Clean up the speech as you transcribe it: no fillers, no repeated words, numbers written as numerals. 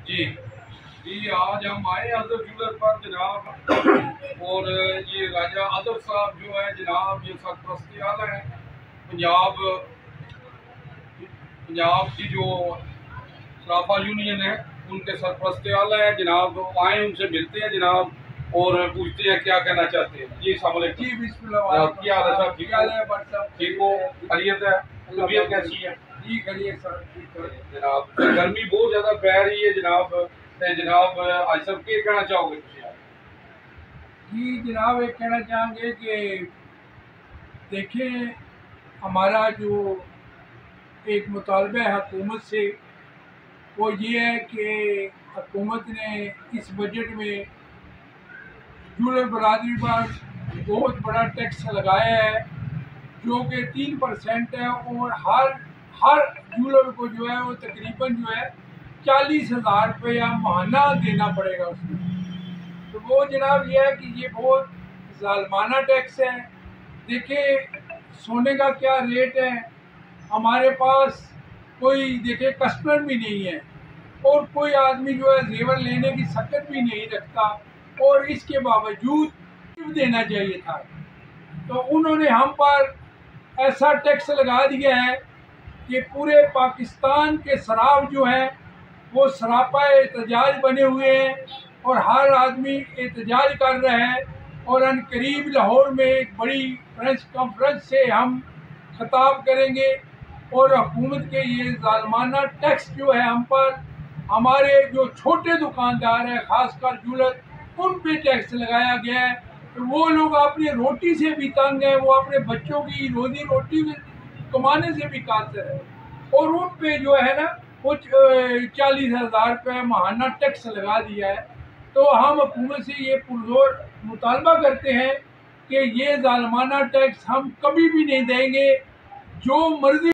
जी जी, आज हम आए अदर ज्वेलर पर जनाब। और ये राजा अदर साहब जो है जनाब, ये सरपरस्ती आला है पंजाब पंजाब की जो सराफा यूनियन है, उनके सरपरस्ती आला है जनाब। आए उनसे मिलते हैं जनाब और पूछते हैं क्या कहना चाहते हैं। जी अस्सलाम वालेकुम। जी बिस्मिल्लाह। क्या हाल है साहब? ठीक है? ठीक हो? खैरियत है? तबीयत कैसी है? जी खैरियत सर, ठीक है जनाब। गर्मी बहुत ज्यादा पै रही है जनाब। जनाब आज सब क्या कहना चाहोगे? जी जनाब, एक कहना चाहेंगे कि देखें, हमारा जो एक मुतालबा है हुकूमत से, वो ये है कि हुकूमत ने इस बजट में ज्वेलर बरादरी पर बहुत बड़ा टैक्स लगाया है, जो कि 3% है। और हर ज्वेलर को जो है वो तकरीबन जो है 40,000 रुपया माहाना देना पड़ेगा उसमें। तो वो जनाब ये है कि ये बहुत जालमाना टैक्स है। देखिए सोने का क्या रेट है, हमारे पास कोई देखे कस्टमर भी नहीं है और कोई आदमी जो है जेवर लेने की सकत भी नहीं रखता, और इसके बावजूद देना चाहिए था। तो उन्होंने हम पर ऐसा टैक्स लगा दिया है कि पूरे पाकिस्तान के शराब जो है वो सरापा एहतजाज बने हुए हैं और हर आदमी एहतजाज कर रहा है। और अनकरीब लाहौर में एक बड़ी प्रेस कॉन्फ्रेंस से हम खिताब करेंगे और हुकूमत के ये जालमाना टैक्स जो है हम पर, हमारे जो छोटे दुकानदार हैं खासकर ज्वेलर, उन पे टैक्स लगाया गया है। तो वो लोग अपनी रोटी से भी तंग है, वो अपने बच्चों की रोजी रोटी कमाने से भी कातर है, और उन पे जो है ना वो 40,000 रुपये माहाना टैक्स लगा दिया है। तो हम हुकूमत से ये पुरजोर मुतालबा करते हैं कि ये जालमाना टैक्स हम कभी भी नहीं देंगे। जो मर्जी